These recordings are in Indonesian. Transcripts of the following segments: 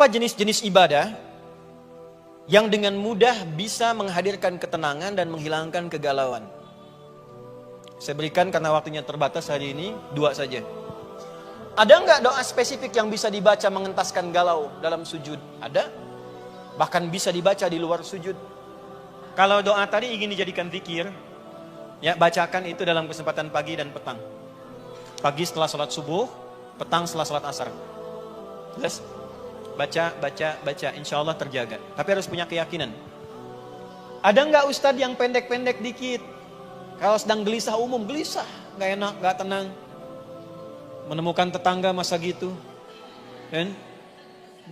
Apa jenis-jenis ibadah yang dengan mudah bisa menghadirkan ketenangan dan menghilangkan kegalauan? Saya berikan karena waktunya terbatas hari ini 2 saja. Ada nggak doa spesifik yang bisa dibaca mengentaskan galau dalam sujud? Ada. Bahkan bisa dibaca di luar sujud. Kalau doa tadi ingin dijadikan zikir, ya bacakan itu dalam kesempatan pagi dan petang. Pagi setelah sholat subuh, petang setelah sholat asar. Jelas? Baca, insya Allah terjaga. Tapi harus punya keyakinan. Ada nggak ustadz yang pendek-pendek dikit? Kalau sedang gelisah umum, gelisah, nggak enak, nggak tenang. Menemukan tetangga masa gitu, kan?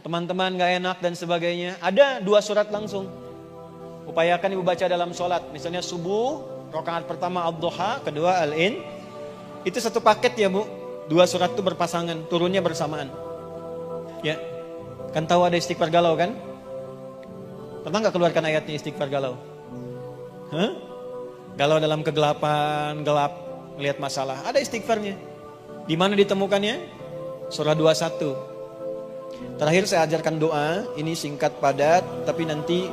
Teman-teman nggak enak dan sebagainya. Ada 2 surat langsung. Upayakan ibu baca dalam sholat. Misalnya subuh, rakaat pertama ad-duha, kedua al-in. Itu satu paket ya bu. 2 surat itu berpasangan, turunnya bersamaan. Ya. Kan tahu ada istighfar galau kan? Pernah nggak keluarkan ayatnya istighfar galau? Hah? Galau dalam kegelapan, gelap, melihat masalah. Ada istighfarnya. Di mana ditemukannya? Surah 21. Terakhir saya ajarkan doa. Ini singkat padat, tapi nanti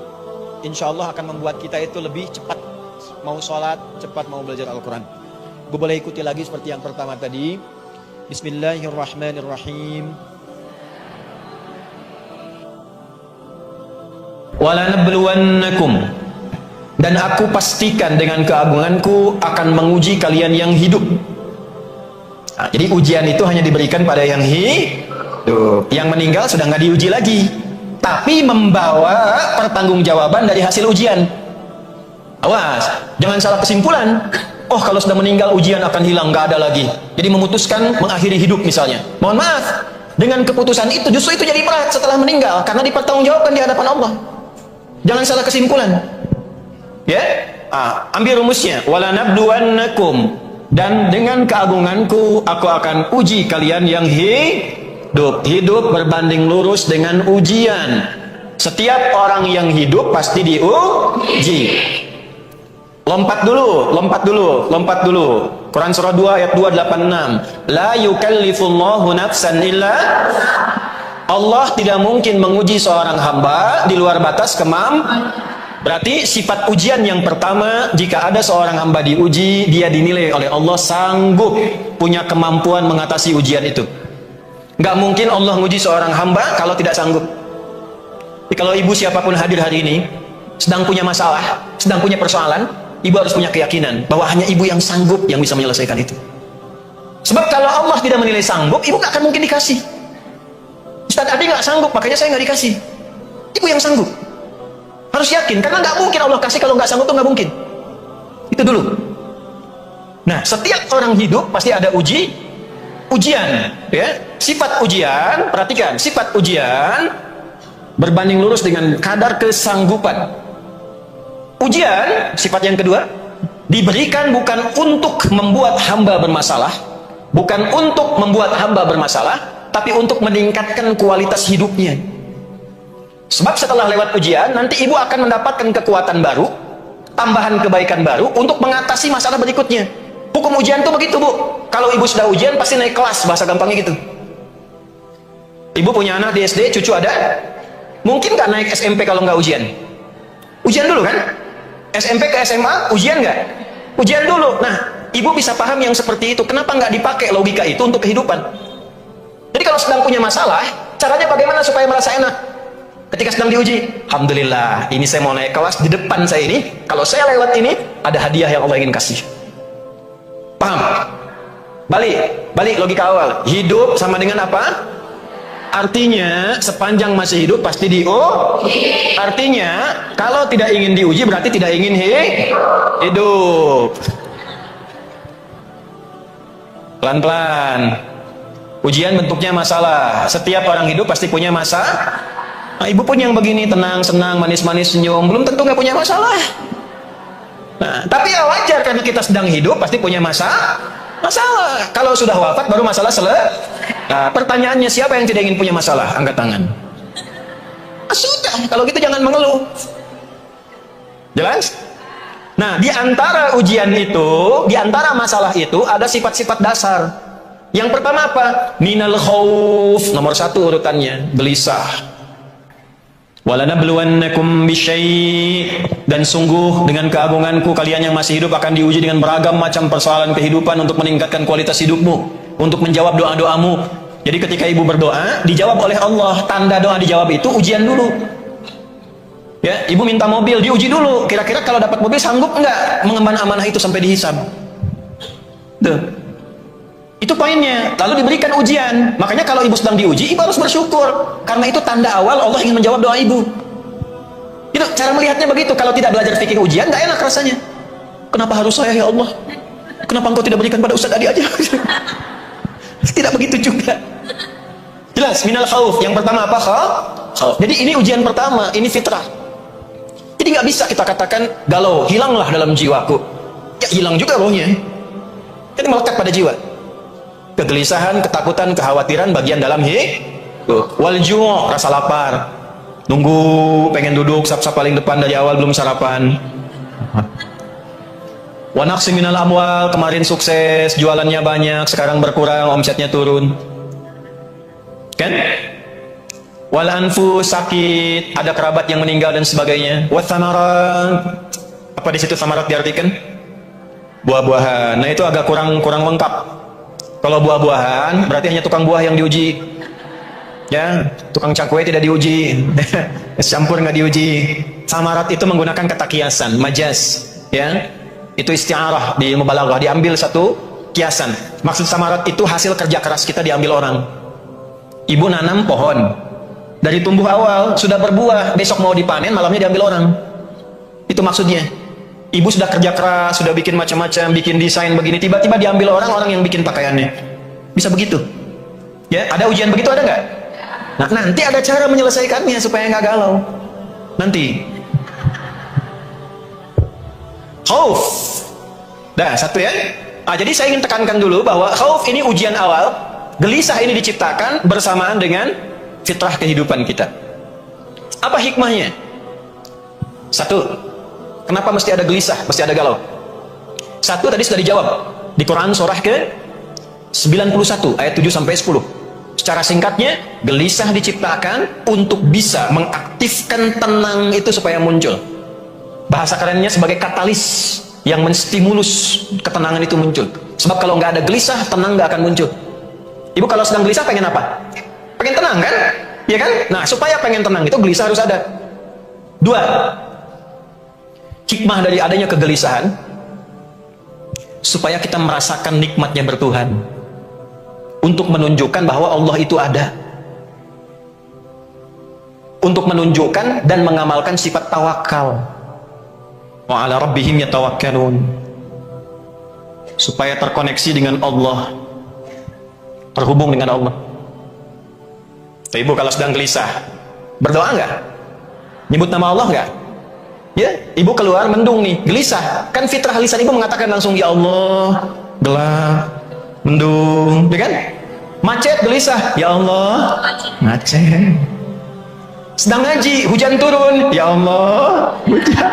insya Allah akan membuat kita itu lebih cepat. Mau sholat, cepat mau belajar Al-Quran. Gue boleh ikuti lagi seperti yang pertama tadi. Bismillahirrahmanirrahim. Walanabluwannakum, dan aku pastikan dengan keagunganku akan menguji kalian yang hidup. Nah, jadi ujian itu hanya diberikan pada yang hidup. Yang meninggal sudah nggak diuji lagi, tapi membawa pertanggungjawaban dari hasil ujian. Awas, jangan salah kesimpulan. Oh, kalau sudah meninggal ujian akan hilang, nggak ada lagi. Jadi memutuskan mengakhiri hidup misalnya. Mohon maaf, dengan keputusan itu justru itu jadi berat setelah meninggal karena dipertanggungjawabkan di hadapan Allah. Jangan salah kesimpulan. Ya? Ambil rumusnya. Walanabluwannakum, dan dengan keagunganku aku akan uji kalian yang hidup. Hidup berbanding lurus dengan ujian. Setiap orang yang hidup pasti diuji. Lompat dulu. Quran surah 2 ayat 286. La yukallifullahu nafsan illa. Allah tidak mungkin menguji seorang hamba di luar batas kemampuan. Berarti sifat ujian yang pertama, jika ada seorang hamba diuji, dia dinilai oleh Allah sanggup, punya kemampuan mengatasi ujian itu. Gak mungkin Allah menguji seorang hamba kalau tidak sanggup. Jadi kalau ibu siapapun hadir hari ini, sedang punya masalah, sedang punya persoalan, ibu harus punya keyakinan bahwa hanya ibu yang sanggup yang bisa menyelesaikan itu. Sebab kalau Allah tidak menilai sanggup, ibu gak akan mungkin dikasih. Ustaz Adi nggak sanggup, makanya saya nggak dikasih. Ibu yang sanggup. Harus yakin, karena nggak mungkin Allah kasih kalau nggak sanggup tuh nggak mungkin. Itu dulu. Nah, setiap orang hidup pasti ada ujian, ya. Sifat ujian, perhatikan, sifat ujian berbanding lurus dengan kadar kesanggupan. Ujian, sifat yang kedua, diberikan bukan untuk membuat hamba bermasalah, tapi untuk meningkatkan kualitas hidupnya. Sebab setelah lewat ujian, nanti ibu akan mendapatkan kekuatan baru, tambahan kebaikan baru untuk mengatasi masalah berikutnya. Hukum ujian itu begitu bu. Kalau ibu sudah ujian pasti naik kelas, bahasa gampangnya gitu. Ibu punya anak di SD, cucu ada. Mungkin nggak naik SMP kalau nggak ujian? Ujian dulu kan? SMP ke SMA, ujian nggak? Ujian dulu. Nah, ibu bisa paham yang seperti itu. Kenapa nggak dipakai logika itu untuk kehidupan? Jadi kalau sedang punya masalah, caranya bagaimana supaya merasa enak? Ketika sedang diuji, alhamdulillah, ini saya mau naik kelas, di depan saya ini, kalau saya lewat ini, ada hadiah yang Allah ingin kasih. Paham? Balik logika awal. Hidup sama dengan apa? Artinya, sepanjang masih hidup pasti diuji. Artinya, kalau tidak ingin diuji berarti tidak ingin hidup. Pelan-pelan. Ujian bentuknya masalah. Setiap orang hidup pasti punya masalah. Nah, ibu pun yang begini, tenang, senang, manis-manis, senyum, belum tentu nggak punya masalah. Nah, tapi ya wajar karena kita sedang hidup pasti punya masalah. Kalau sudah wafat baru masalah selesai. Nah, pertanyaannya siapa yang tidak ingin punya masalah? Angkat tangan. Sudah, kalau gitu jangan mengeluh. Jelas? Nah, di antara ujian itu, di antara masalah itu ada sifat-sifat dasar. Yang pertama apa? Minal khauf, nomor 1 urutannya, gelisah. Walanabluwannakum bisyai', dan sungguh dengan keagunganku kalian yang masih hidup akan diuji dengan beragam macam persoalan kehidupan untuk meningkatkan kualitas hidupmu, untuk menjawab doa-doamu. Jadi ketika ibu berdoa dijawab oleh Allah, tanda doa dijawab itu ujian dulu. Ya, ibu minta mobil, diuji dulu. Kira-kira kalau dapat mobil sanggup enggak mengemban amanah itu sampai dihisab? Tuh. Itu poinnya. Lalu diberikan ujian. Makanya kalau ibu sedang diuji, ibu harus bersyukur. Karena itu tanda awal Allah ingin menjawab doa ibu. Itu cara melihatnya begitu. Kalau tidak belajar fikih ujian, nggak enak rasanya. Kenapa harus saya, ya Allah? Kenapa engkau tidak berikan pada Ustaz Adi aja? Tidak begitu juga. Jelas, minal khauf. Yang pertama apa? Khauf. Jadi ini ujian pertama, ini fitrah. Jadi nggak bisa kita katakan galau, hilanglah dalam jiwaku. Ya hilang juga rohnya. Jadi melekat pada jiwa. Kegelisahan, ketakutan, kekhawatiran bagian dalam hidup. Wal ju', rasa lapar. Nunggu, pengen duduk, sap-sap paling depan dari awal belum sarapan. Wa naqsi minal amwal, kemarin sukses, jualannya banyak, sekarang berkurang, omsetnya turun. Kan? Wal anfus, sakit, ada kerabat yang meninggal dan sebagainya. Wa thamarat, apa di situ thamarat diartikan? Buah-buahan. Nah itu agak kurang lengkap. Kalau buah-buahan berarti hanya tukang buah yang diuji, ya, tukang cakwe tidak diuji, campur nggak diuji. Samarat itu menggunakan kata kiasan, majas, ya, itu isti'arah di ilmu balaghah, diambil satu kiasan. Maksud samarat itu hasil kerja keras kita diambil orang. Ibu nanam pohon, dari tumbuh awal sudah berbuah, besok mau dipanen, malamnya diambil orang. Itu maksudnya. Ibu sudah kerja keras, sudah bikin macam-macam, bikin desain begini, tiba-tiba diambil orang yang bikin pakaiannya. Bisa begitu. Ya, ada ujian begitu ada nggak? Nah, nanti ada cara menyelesaikannya supaya nggak galau. Nanti. Khauf. Dah, satu ya. Jadi saya ingin tekankan dulu bahwa khauf ini ujian awal, gelisah ini diciptakan bersamaan dengan fitrah kehidupan kita. Apa hikmahnya? Satu, kenapa mesti ada gelisah, mesti ada galau? Satu tadi sudah dijawab di Quran surah ke 91 ayat 7 sampai 10. Secara singkatnya, gelisah diciptakan untuk bisa mengaktifkan tenang itu supaya muncul. Bahasa kerennya sebagai katalis yang menstimulus ketenangan itu muncul. Sebab kalau nggak ada gelisah, tenang nggak akan muncul. Ibu kalau sedang gelisah pengen apa? Pengen tenang kan? Ya kan? Nah, supaya pengen tenang itu gelisah harus ada. Dua, hikmah dari adanya kegelisahan supaya kita merasakan nikmatnya bertuhan, untuk menunjukkan bahwa Allah itu ada, untuk menunjukkan dan mengamalkan sifat tawakal. Wa ala rabbihim yatawakkalun, supaya terkoneksi dengan Allah, terhubung dengan Allah. Ibu kalau sedang gelisah berdoa nggak? Nyebut nama Allah nggak? Ya, ibu keluar mendung nih, gelisah. Kan fitrah lisan ibu mengatakan langsung, ya Allah, gelap, mendung, ya kan? Macet, gelisah, ya Allah, macet. Sedang ngaji, hujan turun, ya Allah, hujan.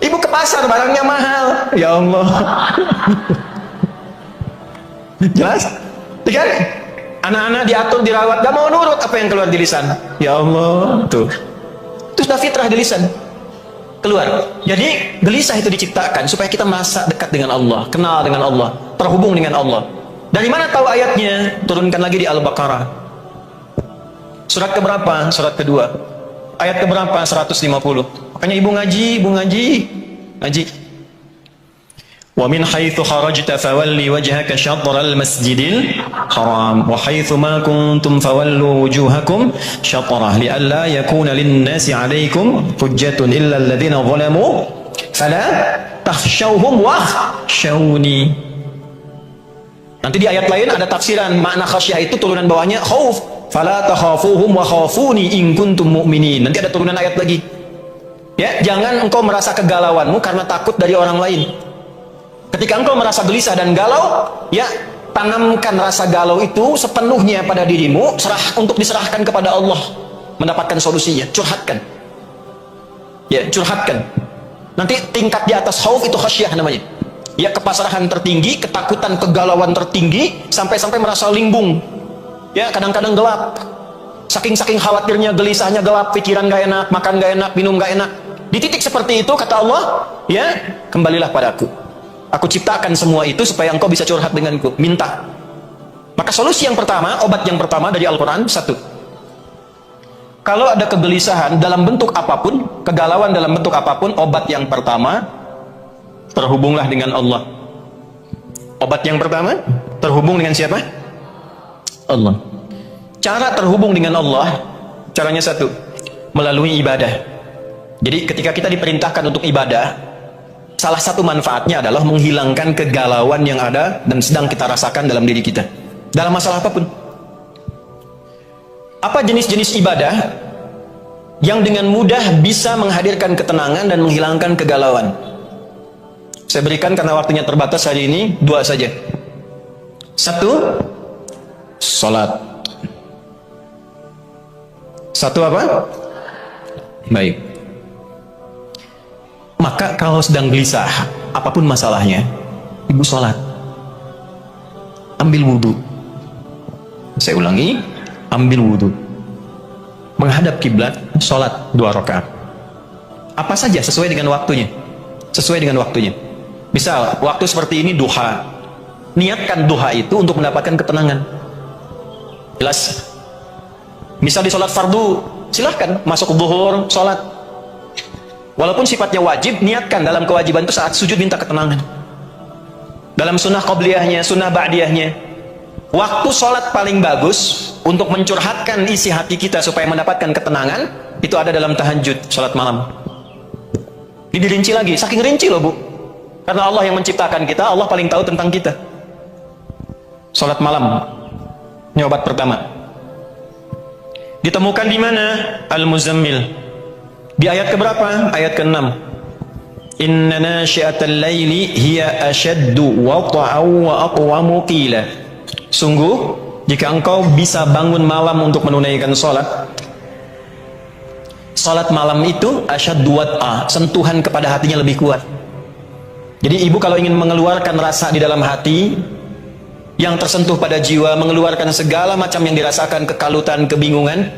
Ibu ke pasar, barangnya mahal, ya Allah. Jelas? Ya kan? Anak-anak diatur, dirawat, gak mau nurut, apa yang keluar di lisan? Ya Allah, tuh. Itu sudah fitrah di lisan. Keluar. Jadi gelisah itu diciptakan supaya kita merasa dekat dengan Allah, kenal dengan Allah, terhubung dengan Allah. Dari mana tahu ayatnya? Turunkan lagi di Al-Baqarah. Surat keberapa? Surat kedua. Ayat keberapa? 150. Makanya ibu ngaji. Wa min haitsu kharajta fawalli wajhaka syatral masjidil haram wa haitsu ma kuntum fawallu wujuhakum syatrah li'alla yakuna lin-nasi 'alaikum hujjatun illa alladhina zalamu fala takhshawhum wakhshawni. Nanti di ayat lain ada tafsiran makna khasyah itu turunan bawahnya khauf, fala takhafuhum wa khafuni in kuntum mu'minin. Nanti ada turunan ayat lagi. Ya, jangan engkau merasa kegalauanmu karena takut dari orang lain. Ketika engkau merasa gelisah dan galau, ya, tanamkan rasa galau itu sepenuhnya pada dirimu, untuk diserahkan kepada Allah, mendapatkan solusinya. Curhatkan. Ya, curhatkan. Nanti tingkat di atas khauf itu khasyah namanya. Ya, kepasrahan tertinggi, ketakutan, kegalauan tertinggi, sampai-sampai merasa limbung. Ya, kadang-kadang gelap. saking khawatirnya, gelisahnya, gelap, pikiran gak enak, makan gak enak, minum gak enak. Di titik seperti itu kata Allah, ya, kembalilah padaku. Aku ciptakan semua itu supaya engkau bisa curhat denganku, minta. Maka solusi yang pertama, obat yang pertama dari Al-Quran, satu. Kalau ada kegelisahan dalam bentuk apapun, kegalauan dalam bentuk apapun, obat yang pertama, terhubunglah dengan Allah. Obat yang pertama, terhubung dengan siapa? Allah. Cara terhubung dengan Allah, caranya satu, melalui ibadah. Jadi ketika kita diperintahkan untuk ibadah, salah satu manfaatnya adalah menghilangkan kegalauan yang ada dan sedang kita rasakan dalam diri kita, dalam masalah apapun. Apa jenis-jenis ibadah yang dengan mudah bisa menghadirkan ketenangan dan menghilangkan kegalauan? Saya berikan karena waktunya terbatas hari ini, dua saja. Satu, salat. Satu apa? Baik. Maka kalau sedang gelisah, apapun masalahnya, ibu salat. Ambil wudhu. Saya ulangi, ambil wudhu. Menghadap kiblat, salat 2 rakaat. Apa saja sesuai dengan waktunya. Sesuai dengan waktunya. Misal, waktu seperti ini duha. Niatkan duha itu untuk mendapatkan ketenangan. Jelas? Misal di salat fardu, silahkan masuk zuhur, salat. Walaupun sifatnya wajib, niatkan dalam kewajiban itu saat sujud minta ketenangan. Dalam sunnah qabliyahnya, sunnah ba'diyahnya, waktu salat paling bagus untuk mencurhatkan isi hati kita supaya mendapatkan ketenangan, itu ada dalam tahajud, salat malam. Ini dirinci lagi, saking rinci loh bu. Karena Allah yang menciptakan kita, Allah paling tahu tentang kita. Salat malam, ini obat pertama. Ditemukan di mana? Al-Muzammil. Di ayat keberapa? Ayat ke-6. Inna nasyi'atal laili hiya ashaddu wata'aw wa aqwamu qila. Sungguh, jika engkau bisa bangun malam untuk menunaikan salat, salat malam itu asyaddu wat'a, sentuhan kepada hatinya lebih kuat. Jadi ibu kalau ingin mengeluarkan rasa di dalam hati yang tersentuh pada jiwa, mengeluarkan segala macam yang dirasakan, kekalutan, kebingungan,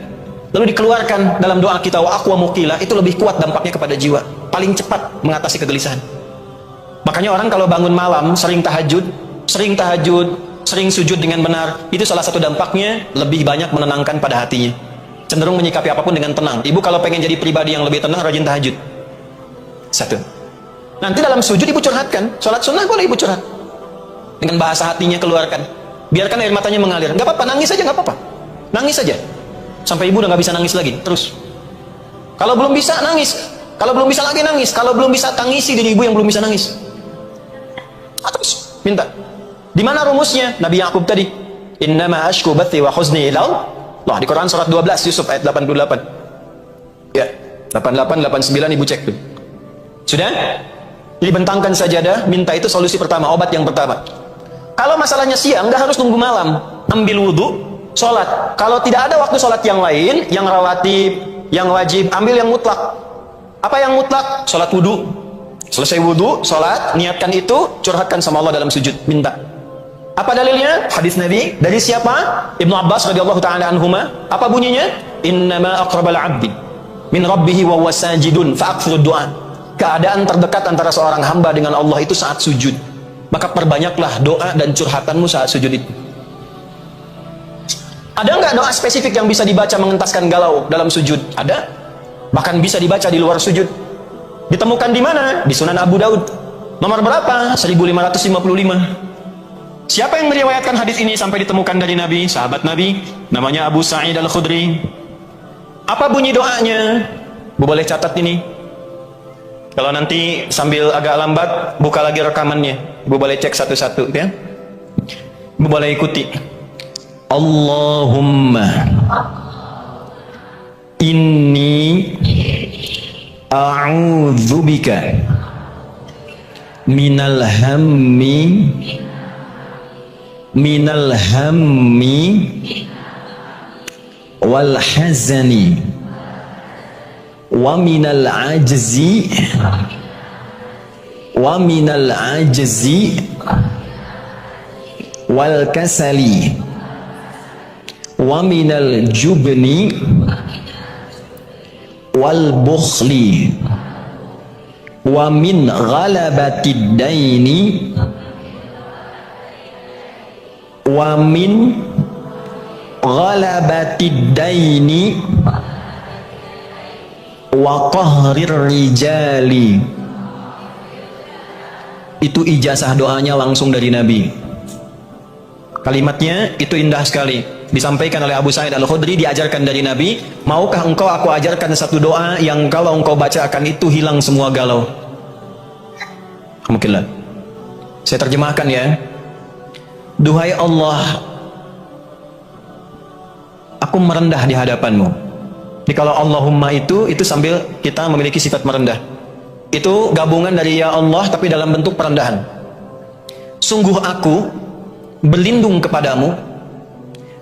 lalu dikeluarkan dalam doa kita, wa aqwamu qila, itu lebih kuat dampaknya kepada jiwa, paling cepat mengatasi kegelisahan. Makanya orang kalau bangun malam sering tahajud, sering sujud dengan benar, itu salah satu dampaknya lebih banyak menenangkan pada hatinya, cenderung menyikapi apapun dengan tenang. Ibu kalau pengen jadi pribadi yang lebih tenang, rajin tahajud. Satu. Nanti dalam sujud ibu curhatkan, sholat sunnah boleh ibu curhat, dengan bahasa hatinya keluarkan, biarkan air matanya mengalir, nggak apa-apa, nangis aja, nggak apa-apa, nangis aja sampai ibu udah nggak bisa nangis lagi. Terus kalau belum bisa nangis, kalau belum bisa lagi nangis, kalau belum bisa tangisi diri ibu yang belum bisa nangis. Terus minta. Di mana rumusnya? Nabi Yakub tadi, innama ashku bathi wa huzni ila Allah, di Quran surat 12 Yusuf ayat 88. Ya, 88 89 ibu cek tuh. Sudah? Jadi bentangkan sajadah, minta, itu solusi pertama, obat yang pertama. Kalau masalahnya siang, nggak harus nunggu malam, ambil wudhu, sholat. Kalau tidak ada waktu sholat yang lain, yang rawatib, yang wajib, ambil yang mutlak. Apa yang mutlak? Sholat wudhu. Selesai wudhu, sholat, niatkan itu, curhatkan sama Allah dalam sujud, minta. Apa dalilnya? Hadis Nabi. Dari siapa? Ibnu Abbas radhiyallahu ta'ala anhuma. Apa bunyinya? Innama aqrabal abdi min rabbihi wa huwa sajidun fa'akthirud du'a. Keadaan terdekat antara seorang hamba dengan Allah itu saat sujud. Maka perbanyaklah doa dan curhatanmu saat sujud itu. Ada nggak doa spesifik yang bisa dibaca mengentaskan galau dalam sujud? Ada. Bahkan bisa dibaca di luar sujud. Ditemukan di mana? Di Sunan Abu Daud. Nomor berapa? 1555. Siapa yang meriwayatkan hadis ini sampai ditemukan dari Nabi? Sahabat Nabi, namanya Abu Sa'id Al-Khudri. Apa bunyi doanya? Bu boleh catat ini. Kalau nanti sambil agak lambat, buka lagi rekamannya. Bu boleh cek satu-satu, ya. Bu boleh ikuti. Allahumma inni a'udzubika minal hammi wal hazani wa minal ajzi wal kasali wa minal jubni wal bukhli wa min ghalabatid daini wa min ghalabatid daini wa qahrir rijali. Itu ijazah doanya langsung dari Nabi. Kalimatnya itu indah sekali, disampaikan oleh Abu Sa'id Al-Khudri, diajarkan dari Nabi. Maukah engkau aku ajarkan satu doa yang kalau engkau bacakan itu hilang semua galau? Mungkinlah saya terjemahkan ya. Duhai Allah, aku merendah di hadapanmu. Jadi kalau Allahumma itu sambil kita memiliki sifat merendah. Itu gabungan dari ya Allah tapi dalam bentuk perendahan. Sungguh aku berlindung kepadamu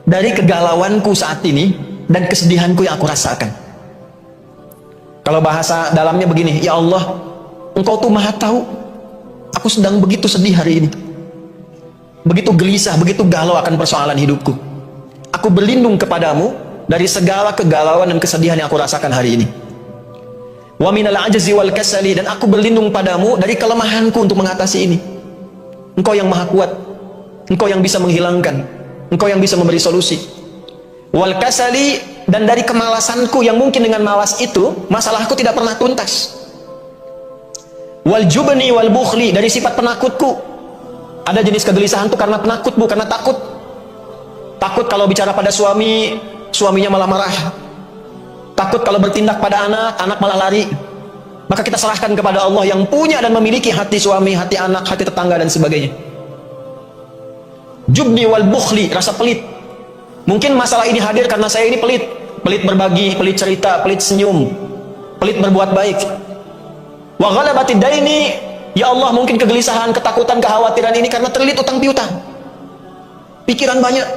dari kegalauanku saat ini dan kesedihanku yang aku rasakan. Kalau bahasa dalamnya begini, ya Allah, engkau tuh maha tahu aku sedang begitu sedih hari ini, begitu gelisah, begitu galau akan persoalan hidupku. Aku berlindung kepadamu dari segala kegalauan dan kesedihan yang aku rasakan hari ini. Wa minal ajzi wal kasali, dan aku berlindung padamu dari kelemahanku untuk mengatasi ini. Engkau yang maha kuat, engkau yang bisa menghilangkan, engkau yang bisa memberi solusi. Wal kasali, dan dari kemalasanku yang mungkin dengan malas itu masalahku tidak pernah tuntas. Wal jubni wal bukhli, dari sifat penakutku. Ada jenis kegelisahan itu karena penakut, bukan karena takut. Takut kalau bicara pada suami, suaminya malah marah. Takut kalau bertindak pada anak, anak malah lari. Maka kita serahkan kepada Allah yang punya dan memiliki hati suami, hati anak, hati tetangga dan sebagainya. Jubni wal bukhli, rasa pelit. Mungkin masalah ini hadir karena saya ini pelit. Pelit berbagi, pelit cerita, pelit senyum, pelit berbuat baik. Wa ghalabatid daini, ya Allah, mungkin kegelisahan, ketakutan, kekhawatiran ini karena terlilit utang piutang. Pikiran banyak.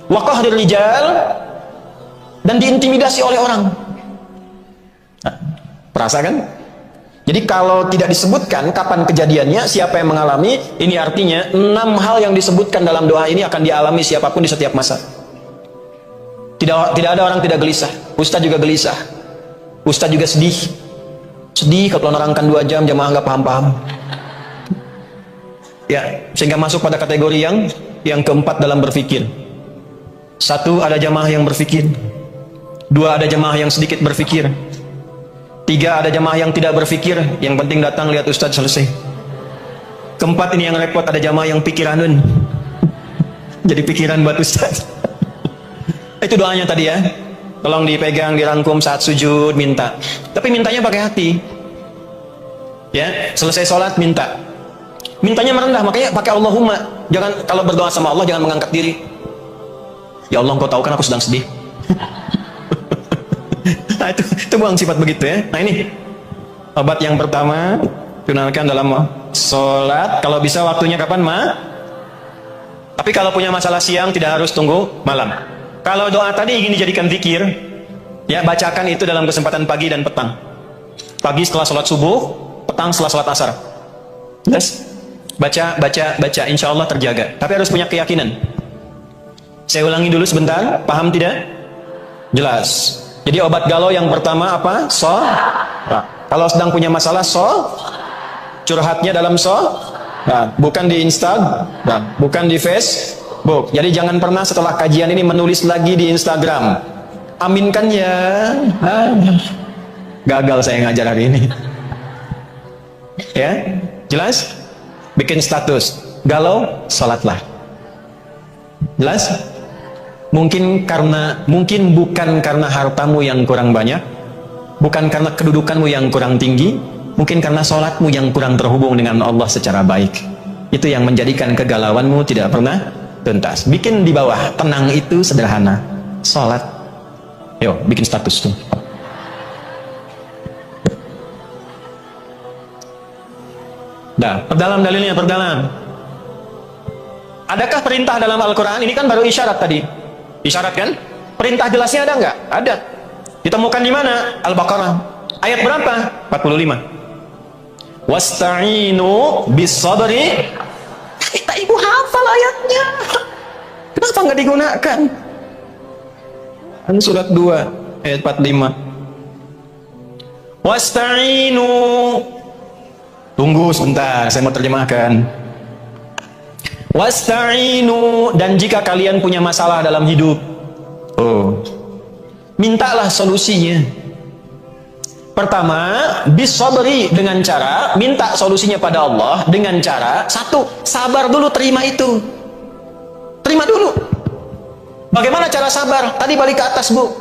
Wa qahrir rijal, dan diintimidasi oleh orang. Nah, perasa kan? Jadi kalau tidak disebutkan kapan kejadiannya, siapa yang mengalami, ini artinya 6 hal yang disebutkan dalam doa ini akan dialami siapapun di setiap masa. Tidak ada orang tidak gelisah. Ustaz juga gelisah. Ustaz juga sedih. Sedih kalau menerangkan 2 jam jamaah nggak paham-paham. Ya, sehingga masuk pada kategori yang keempat dalam berpikir. 1, ada jamaah yang berpikir. 2, ada jamaah yang sedikit berpikir. 3, ada jamaah yang tidak berpikir, yang penting datang lihat ustaz selesai. 4, ini yang repot, ada jamaah yang pikiranun, jadi pikiran buat ustaz. Itu doanya tadi ya, tolong dipegang, dirangkum saat sujud, minta. Tapi mintanya pakai hati ya. Selesai sholat minta, mintanya merendah, makanya pakai Allahumma. Jangan, kalau berdoa sama Allah jangan mengangkat diri. Ya Allah, engkau tahu kan aku sedang sedih. Nah, itu buang sifat begitu ya. Nah, ini obat yang pertama, gunakan dalam sholat. Kalau bisa waktunya kapan, Tapi kalau punya masalah siang tidak harus tunggu malam. Kalau doa tadi ingin dijadikan zikir, ya bacakan itu dalam kesempatan pagi dan petang. Pagi setelah sholat subuh, petang setelah sholat asar. Jelas? Baca, insya Allah terjaga. Tapi harus punya keyakinan. Saya ulangi dulu sebentar, paham tidak? Jelas. Jadi obat galau yang pertama apa? Nah, kalau sedang punya masalah, curhatnya dalam nah, bukan di Instagram, bukan di Facebook. Jadi jangan pernah setelah kajian ini menulis lagi di Instagram. Aminkan ya. Gagal saya ngajar hari ini. Ya, jelas? Bikin status galau, salatlah. Jelas? Mungkin bukan karena hartamu yang kurang banyak, bukan karena kedudukanmu yang kurang tinggi, mungkin karena sholatmu yang kurang terhubung dengan Allah secara baik. Itu yang menjadikan kegalauanmu tidak pernah tuntas. Bikin di bawah, tenang itu sederhana, sholat. Yuk, bikin status tuh. Dah, perdalam dalilnya, perdalam. Adakah perintah dalam Al-Quran? Ini kan baru isyarat tadi. Isyarat kan? Perintah jelasnya ada nggak? Ada. Ditemukan di mana? Al-Baqarah. Ayat berapa? 45. Wasta'inu bis-sabri. Kita ibu hafal ayatnya. Kenapa nggak digunakan? Kan surat 2 ayat 45. Wasta'inu. Tunggu sebentar, saya mau terjemahkan. Wasta'inu, dan jika kalian punya masalah dalam hidup, mintalah solusinya. Pertama, bisabri, dengan cara minta solusinya pada Allah dengan cara satu, sabar dulu, terima itu. Terima dulu. Bagaimana cara sabar? Tadi balik ke atas, Bu.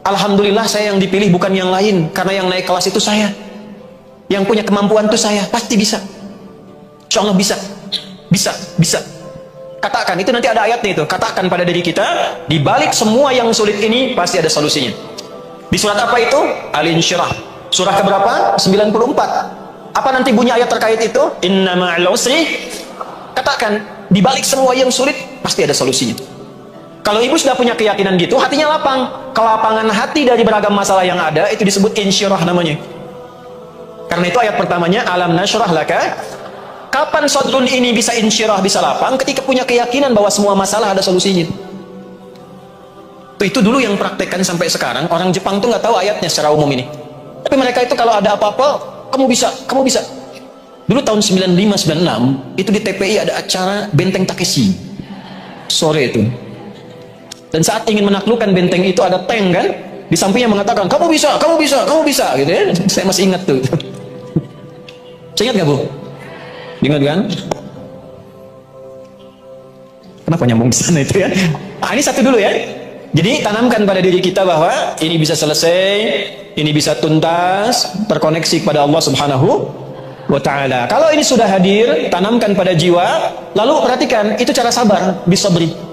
Alhamdulillah saya yang dipilih bukan yang lain, karena yang naik kelas itu saya. Yang punya kemampuan itu saya, pasti bisa. Insya Allah bisa. Bisa. Katakan, itu nanti ada ayatnya itu. Katakan pada diri kita, di balik semua yang sulit ini pasti ada solusinya. Di surat apa itu? Al-Insyirah. Surah keberapa? 94. Apa nanti bunyi ayat terkait itu? Inna ma'al usri. Katakan, di balik semua yang sulit pasti ada solusinya. Kalau ibu sudah punya keyakinan gitu, hatinya lapang. Kelapangan hati dari beragam masalah yang ada itu disebut insyirah namanya. Karena itu ayat pertamanya, alam nasyrah laka. Kapan sadrun ini bisa insyirah, bisa lapang? Ketika punya keyakinan bahwa semua masalah ada solusinya. Itu dulu yang praktekkan sampai sekarang. Orang Jepang tuh nggak tahu ayatnya secara umum ini. Tapi mereka itu kalau ada apa-apa, kamu bisa. Dulu tahun 95-96, itu di TPI ada acara Benteng Takeshi. Sore itu. Dan saat ingin menaklukkan benteng itu ada tank kan? Di sampingnya mengatakan, kamu bisa, gitu ya. Saya masih ingat tuh. Saya ingat nggak, Bu? Ingat kan? Kenapa nyambung ke sana itu ya? Ini satu dulu ya. Jadi tanamkan pada diri kita bahwa ini bisa selesai, ini bisa tuntas, terkoneksi kepada Allah Subhanahu wa Ta'ala. Kalau ini sudah hadir, tanamkan pada jiwa, lalu perhatikan, itu cara sabar, bisabri.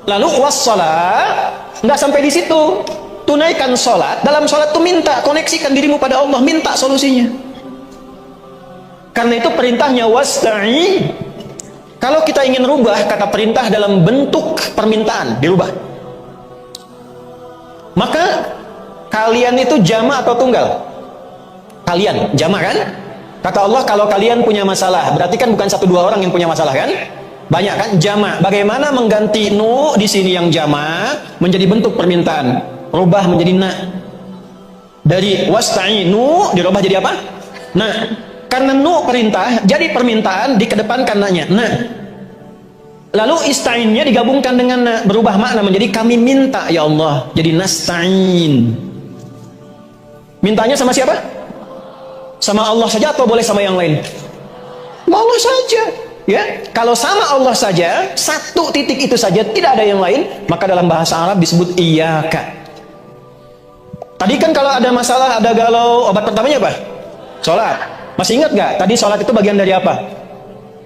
Lalu wassalat, nggak sampai di situ. Tunaikan sholat, dalam sholat itu minta, koneksikan dirimu pada Allah, minta solusinya. Karena itu perintahnya wasta'i. Kalau kita ingin rubah kata perintah dalam bentuk permintaan, dirubah. Maka kalian itu jama' atau tunggal? Kalian, jama' kan? Kata Allah, kalau kalian punya masalah, berarti kan bukan 1-2 orang yang punya masalah kan? Banyak kan? Jama'. Bagaimana mengganti nu di sini yang jama' menjadi bentuk permintaan? Rubah menjadi na. Dari wasta'inu dirubah jadi apa? Nah, karena nu perintah, jadi permintaan dikedepankan nanya. Nah, lalu ista'innya digabungkan dengan na, berubah makna menjadi kami minta ya Allah. Jadi nasta'in. Mintanya sama siapa? Sama Allah saja atau boleh sama yang lain? Sama Allah saja. Ya, kalau sama Allah saja, satu titik itu saja, tidak ada yang lain, maka dalam bahasa Arab disebut iyyaka. Tadi kan kalau ada masalah, ada galau, obat pertamanya apa? Sholat. Masih ingat gak? Tadi sholat itu bagian dari apa?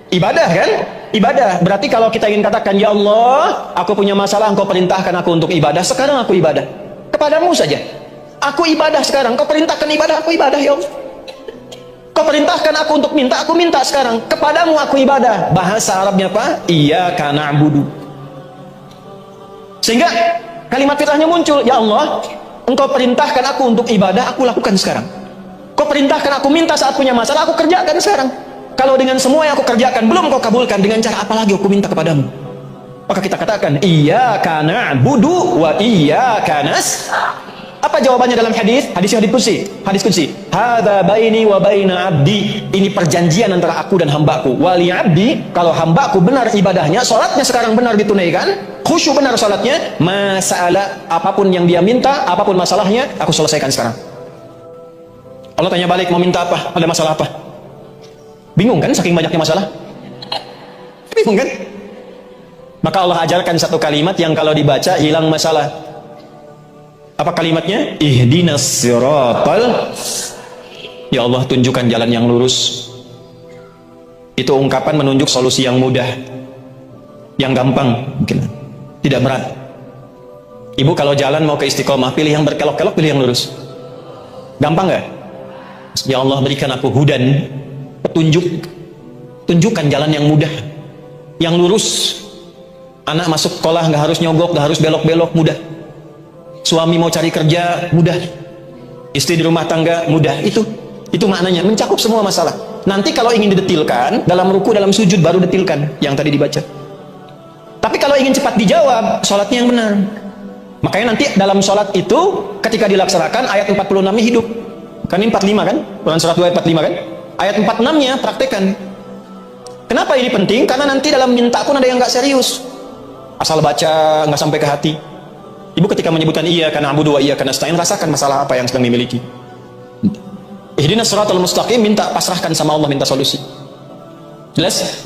Ibadah kan? Ibadah. Berarti kalau kita ingin katakan, ya Allah, aku punya masalah, engkau perintahkan aku untuk ibadah. Sekarang aku ibadah. Kepadamu saja. Aku ibadah sekarang. Kau perintahkan ibadah, aku ibadah ya Allah. Kau perintahkan aku untuk minta, aku minta sekarang. Kepadamu aku ibadah. Bahasa Arabnya apa? Iyyaka na'budu. Sehingga kalimat fitrahnya muncul. Ya Allah, engkau perintahkan aku untuk ibadah, aku lakukan sekarang. Kau perintahkan aku minta saat punya masalah, aku kerjakan sekarang. Kalau dengan semua yang aku kerjakan belum kau kabulkan, dengan cara apa lagi aku minta kepadamu? Maka kita katakan, iyyaka na'budu wa iyyaka nasta'in. Apa jawabannya dalam hadis? Hadis qudsi. Hadis qudsi. Hadza baini wa baina abdi. Ini perjanjian antara aku dan hambaku. Wali abdi, kalau hambaku benar ibadahnya, salatnya sekarang benar ditunaikan, khusyuk benar salatnya, masalah apapun yang dia minta, apapun masalahnya, aku selesaikan sekarang. Allah tanya balik, mau minta apa? Ada masalah apa? Bingung kan saking banyaknya masalah? Bingung kan? Maka Allah ajarkan satu kalimat yang kalau dibaca hilang masalah. Apa kalimatnya? Ihdinas siratal. Ya Allah, tunjukkan jalan yang lurus. Itu ungkapan menunjuk solusi yang mudah, yang gampang, mungkin tidak berat. Ibu kalau jalan mau ke istiqomah, pilih yang berkelok-kelok, pilih yang lurus. Gampang nggak? Ya Allah, berikan aku hudan, petunjuk. Tunjukkan jalan yang mudah, yang lurus. Anak masuk sekolah nggak harus nyogok, nggak harus belok-belok, mudah. Suami mau cari kerja, mudah. Istri di rumah tangga, mudah. Itu maknanya, mencakup semua masalah. Nanti kalau ingin didetilkan, dalam ruku, dalam sujud baru detilkan yang tadi dibaca. Tapi kalau ingin cepat dijawab, sholatnya yang benar. Makanya nanti dalam sholat itu ketika dilaksanakan ayat 46-nya hidup. Kan ini 45 kan? Quran surat 2 ayat 45 kan? Ayat 46-nya praktekkan. Kenapa ini penting? Karena nanti dalam minta pun ada yang nggak serius. Asal baca, nggak sampai ke hati. Ibu ketika menyebutkan iya karena abudu wa iya karena nasta'in, rasakan masalah apa yang sedang dimiliki. Ihdinas siratal mustaqim, minta, pasrahkan sama Allah, minta solusi. Jelas?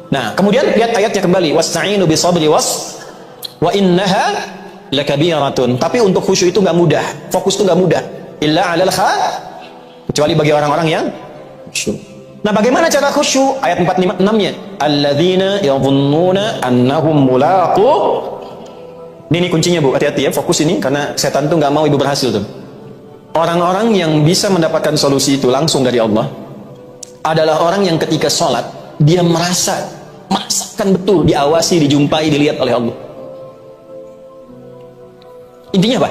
Nah, kemudian lihat ayatnya kembali. Wasta'inu bisabri wa innaha lakabiratun. Tapi untuk khusyuk itu nggak mudah. Fokus itu nggak mudah. Illa 'alal kecuali bagi orang-orang yang khusyuk. Nah, bagaimana cara khusyuk? Ayat 46-nya. Alladzina yadhunnuna annahum mulaqu. Ini kuncinya, Bu. Hati-hati ya, fokus ini karena setan tuh nggak mau ibu berhasil tuh. Orang-orang yang bisa mendapatkan solusi itu langsung dari Allah adalah orang yang ketika sholat dia merasakan betul, diawasi, dijumpai, dilihat oleh Allah. Intinya apa?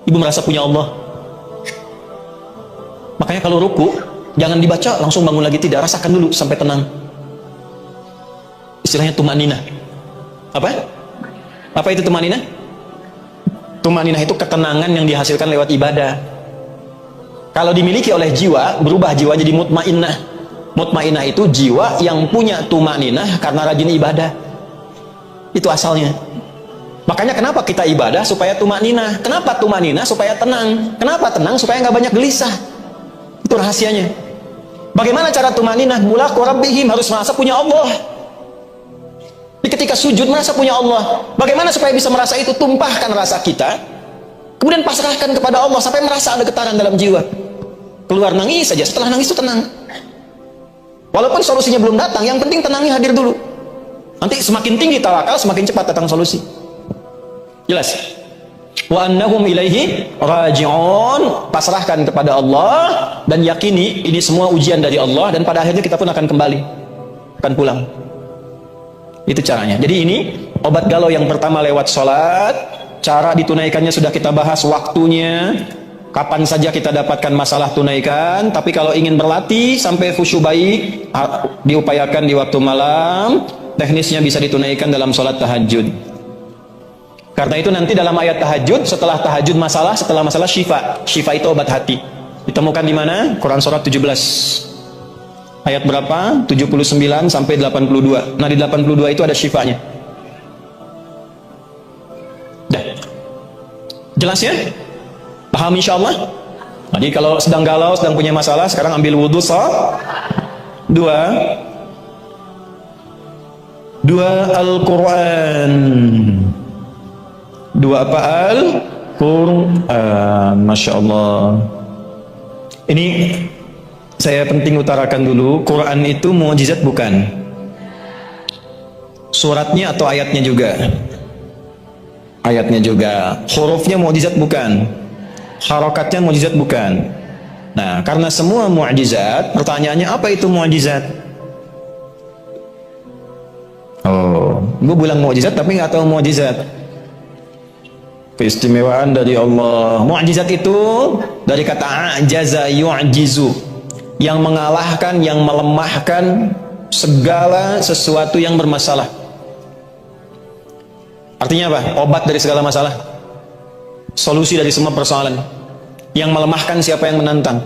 Ibu merasa punya Allah. Makanya kalau ruku jangan dibaca langsung bangun lagi, tidak, rasakan dulu sampai tenang. Istilahnya tumaninah. Apa itu tumaninah? Tumaninah itu ketenangan yang dihasilkan lewat ibadah. Kalau dimiliki oleh jiwa, berubah jiwa jadi mutmainnah. Mutmainnah itu jiwa yang punya tumaninah karena rajin ibadah. Itu asalnya. Makanya kenapa kita ibadah? Supaya tumaninah. Kenapa tumaninah? Supaya tenang. Kenapa tenang? Supaya nggak banyak gelisah. Itu rahasianya. Bagaimana cara tumaninah? Mulaqu rabbihim, harus merasa punya Allah. Ketika sujud merasa punya Allah. Bagaimana supaya bisa merasa itu? Tumpahkan rasa kita, kemudian pasrahkan kepada Allah sampai merasa ada getaran dalam jiwa. Keluar nangis saja, setelah nangis itu tenang. Walaupun solusinya belum datang, yang penting tenangnya hadir dulu. Nanti semakin tinggi tawakal, semakin cepat datang solusi. Jelas? Wa annahum ilaihi raji'un, pasrahkan kepada Allah dan yakini ini semua ujian dari Allah, dan pada akhirnya kita pun akan kembali, akan pulang. Itu caranya. Jadi ini obat galau yang pertama lewat sholat. Cara ditunaikannya sudah kita bahas, waktunya, kapan saja kita dapatkan masalah tunaikan. Tapi kalau ingin berlatih sampai khusyuk baik, diupayakan di waktu malam. Teknisnya bisa ditunaikan dalam sholat tahajud. Karena itu nanti dalam ayat tahajud, setelah tahajud masalah, setelah masalah syifa. Syifa itu obat hati. Ditemukan di mana? Quran surat 17. Ayat berapa? 79 sampai 82. Nah, di 82 itu ada syifanya. Dah. Jelas ya? Paham insyaallah? Jadi kalau sedang galau, sedang punya masalah, sekarang ambil wudhu dua Al-Quran. Dua apa? Al-Quran. Masya Allah. Ini saya penting utarakan dulu, Quran itu mukjizat bukan? Suratnya atau ayatnya juga? Ayatnya juga. Hurufnya mukjizat bukan? Harokatnya mukjizat bukan? Nah, karena semua mukjizat, pertanyaannya apa itu mukjizat? Oh, gue bilang mukjizat tapi nggak tahu mukjizat. Keistimewaan dari Allah. Mukjizat itu dari kata ajaza yu'jizu, yang mengalahkan, yang melemahkan segala sesuatu yang bermasalah. Artinya apa? Obat dari segala masalah, solusi dari semua persoalan. Yang melemahkan siapa yang menantang.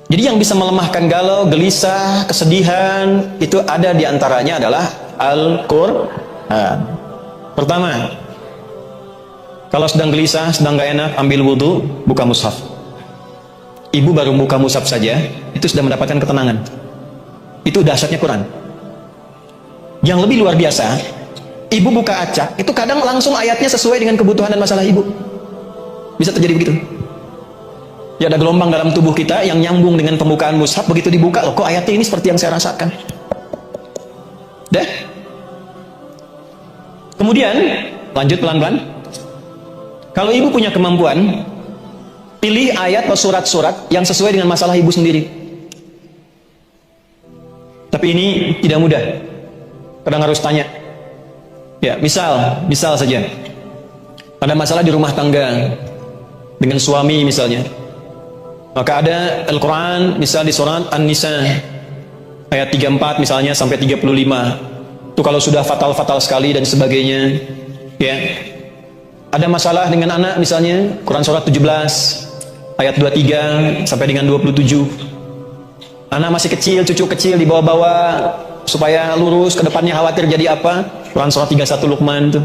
Jadi yang bisa melemahkan galau, gelisah, kesedihan, itu ada diantaranya adalah Al-Quran. Pertama, kalau sedang gelisah, sedang gak enak, ambil wudhu, buka mushaf. Ibu baru buka mushaf saja, itu sudah mendapatkan ketenangan. Itu dahsyatnya Quran. Yang lebih luar biasa, ibu buka acak, itu kadang langsung ayatnya sesuai dengan kebutuhan dan masalah ibu. Bisa terjadi begitu. Ya, ada gelombang dalam tubuh kita yang nyambung dengan pembukaan mushaf, begitu dibuka, loh kok ayatnya ini seperti yang saya rasakan. Dah. Kemudian, lanjut pelan-pelan. Kalau ibu punya kemampuan, pilih ayat atau surat-surat yang sesuai dengan masalah ibu sendiri. Tapi ini tidak mudah. Kadang harus tanya. Ya, misal saja. Ada masalah di rumah tangga dengan suami misalnya. Maka ada Al-Quran, misal di surat An-Nisa ayat 34 misalnya sampai 35. Itu kalau sudah fatal-fatal sekali dan sebagainya, ya. Ada masalah dengan anak misalnya, Quran surat 17 ayat 23 sampai dengan 27. Anak masih kecil, cucu kecil dibawa-bawa supaya lurus ke depannya, khawatir jadi apa? Quran surat 31 Luqman tuh.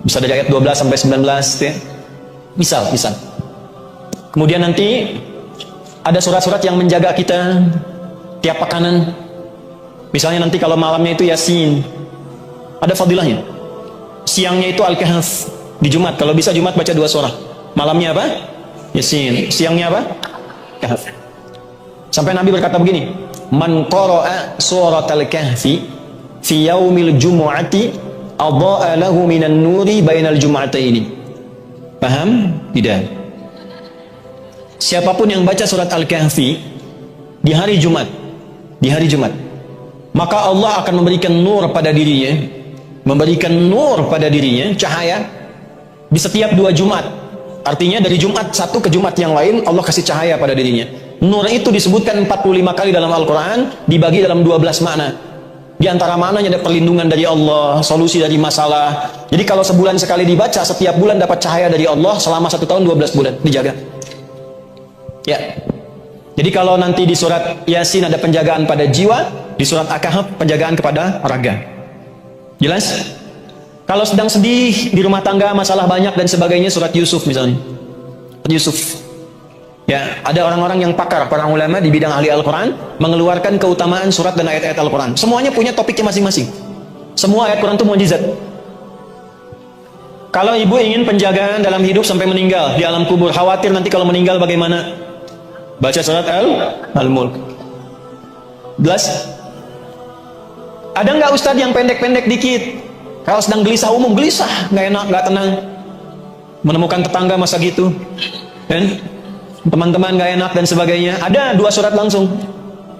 Bisa dari ayat 12 sampai 19 ya. Misal. Kemudian nanti ada surat-surat yang menjaga kita tiap pekanan. Misalnya nanti kalau malamnya itu Yasin, ada fadilahnya. Siangnya itu Al-Kahf. Di Jumat, kalau bisa Jumat baca 2 surah. Malamnya apa? Yasin. Siangnya apa? Kahf. Sampai Nabi berkata begini, man qara'a surat al-kahfi fi yaumil jumu'ati adha'a lahu minan nuri bainal jumu'ataini. Paham? Tidak. Siapapun yang baca surat al-kahfi di hari Jumat, maka Allah akan memberikan nur pada dirinya, cahaya di setiap 2 Jumat. Artinya dari Jumat satu ke Jumat yang lain Allah kasih cahaya pada dirinya. Nur itu disebutkan 45 kali dalam Al-Quran, dibagi dalam 12 makna. Di antara maknanya ada perlindungan dari Allah, solusi dari masalah. Jadi kalau sebulan sekali dibaca, setiap bulan dapat cahaya dari Allah selama 1 tahun 12 bulan dijaga. Ya. Jadi kalau nanti di surat Yasin ada penjagaan pada jiwa, di surat Al-Kahf penjagaan kepada raga. Jelas? Kalau sedang sedih di rumah tangga, masalah banyak dan sebagainya, surat Yusuf misalnya. Yusuf. Ya, ada orang-orang yang pakar, para ulama di bidang ahli Al-Quran, mengeluarkan keutamaan surat dan ayat-ayat Al-Quran. Semuanya punya topiknya masing-masing. Semua ayat Quran itu mukjizat. Kalau ibu ingin penjagaan dalam hidup sampai meninggal, di alam kubur, khawatir nanti kalau meninggal bagaimana? Baca surat Al-Mulk. Jelas? Ada nggak ustadz yang pendek-pendek dikit? Kalau sedang gelisah umum, gelisah, nggak enak, nggak tenang. Menemukan tetangga masa gitu, dan teman-teman nggak enak dan sebagainya. Ada 2 surat langsung,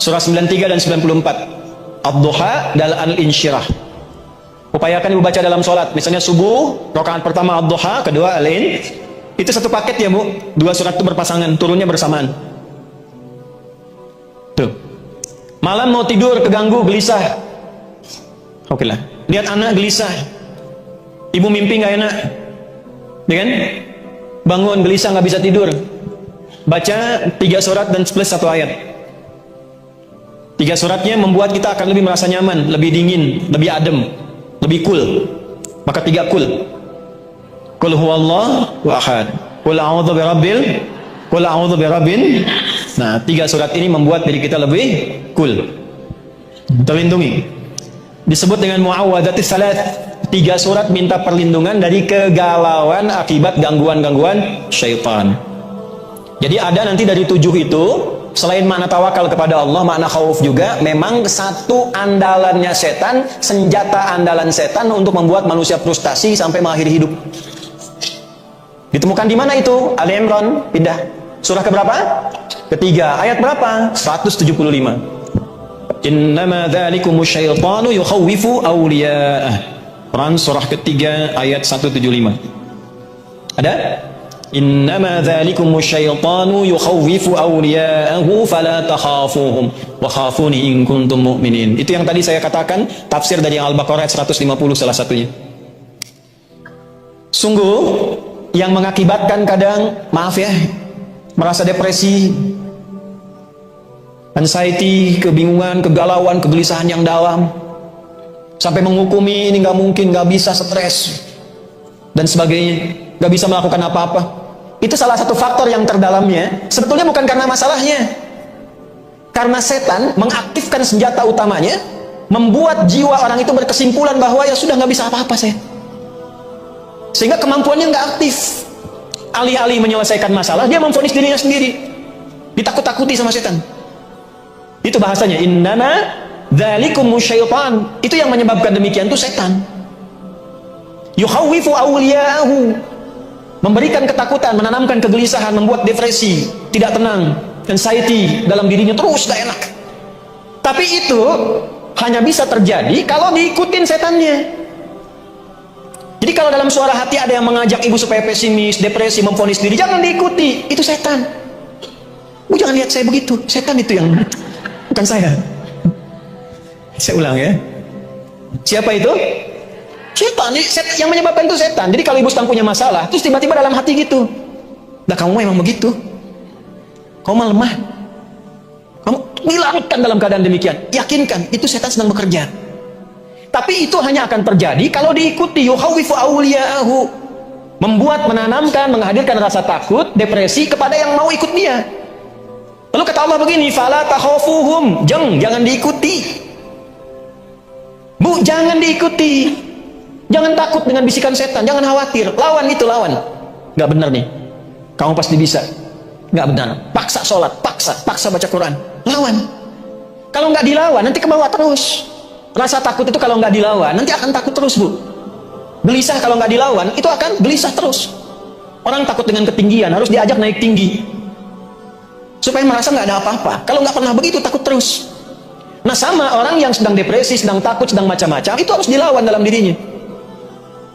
surah 93 dan 94, Ad-Duha dan Al-Insyirah. Upayakan ibu baca dalam sholat. Misalnya subuh, rakaat pertama Ad-Duha, kedua Al-In. Itu satu paket ya bu, 2 surat itu berpasangan, turunnya bersamaan. Tuh. Malam mau tidur, keganggu, gelisah. Oke lah. Lihat anak gelisah, ibu mimpi nggak enak, ya kan? Bangun gelisah nggak bisa tidur, baca 3 surat dan plus 1 ayat. 3 suratnya membuat kita akan lebih merasa nyaman, lebih dingin, lebih adem, lebih cool. Maka 3 cool. Qul huwallahu ahad, qul a'udzu birabbin. Nah, 3 surat ini membuat diri kita lebih cool, terlindungi. Disebut dengan muawwadatis salat. 3 surat minta perlindungan dari kegalauan akibat gangguan-gangguan syaitan. Jadi ada nanti dari 7 itu, selain makna tawakal kepada Allah, makna khauf juga. Memang satu andalannya setan, senjata andalan setan untuk membuat manusia frustasi sampai mengakhiri hidup. Ditemukan di mana itu? Ali Imran, pindah. Surah keberapa? Ketiga. Ayat berapa? 175. Innama dzalikumus syaitanu yukhawwifu awliya'ah. Quran surah ketiga ayat 175. Ada? Innama dzalikumus syaitanu yukhawwifu awliya'ahu fala takhafuhum wa khafuni in kuntum mu'minin. Itu yang tadi saya katakan, tafsir dari Al-Baqarah ayat 150 salah satunya. Sungguh yang mengakibatkan kadang, maaf ya, merasa depresi, anxiety, kebingungan, kegalauan, kegelisahan yang dalam, sampai menghukumi ini nggak mungkin, nggak bisa, stres dan sebagainya, nggak bisa melakukan apa-apa. Itu salah satu faktor yang terdalamnya sebetulnya bukan karena masalahnya, karena setan mengaktifkan senjata utamanya, membuat jiwa orang itu berkesimpulan bahwa ya sudah nggak bisa apa-apa saya, sehingga kemampuannya nggak aktif. Alih-alih menyelesaikan masalah, dia memvonis dirinya sendiri, ditakut-takuti sama setan. Itu bahasanya, innama dzalikumus syaitan. Itu yang menyebabkan demikian itu setan. Yukhawwifu awliya'ahu, memberikan ketakutan, menanamkan kegelisahan, membuat depresi, tidak tenang, anxiety dalam dirinya, terus gak enak. Tapi itu hanya bisa terjadi kalau diikutin setannya. Jadi kalau dalam suara hati ada yang mengajak ibu supaya pesimis, depresi, memvonis diri, jangan diikuti, itu setan. Bu jangan lihat saya begitu, setan itu yang, bukan saya. Saya ulang ya. Siapa itu? Setan. setan. Yang menyebabkan itu setan. Jadi kalau ibu sedang punya masalah, terus tiba-tiba dalam hati gitu, nah kamu memang begitu, kamu lemah, kamu hilangkan dalam keadaan demikian. Yakinkan, itu setan sedang bekerja. Tapi itu hanya akan terjadi kalau diikuti. Yukhawwifu awliya'ahu, membuat, menanamkan, menghadirkan rasa takut, depresi kepada yang mau ikut dia. Lalu kata Allah begini, fala takhafuhum, jangan diikuti. Bu, jangan diikuti. Jangan takut dengan bisikan setan, jangan khawatir. Lawan itu, lawan. Nggak benar nih, kamu pasti bisa. Nggak benar. Paksa sholat, paksa baca Quran. Lawan. Kalau nggak dilawan, nanti ke bawah terus. Rasa takut itu kalau nggak dilawan, nanti akan takut terus, Bu. Gelisah kalau nggak dilawan, itu akan gelisah terus. Orang takut dengan ketinggian, harus diajak naik tinggi, supaya merasa nggak ada apa-apa. Kalau nggak pernah begitu, takut terus. Nah, sama orang yang sedang depresi, sedang takut, sedang macam-macam, itu harus dilawan dalam dirinya.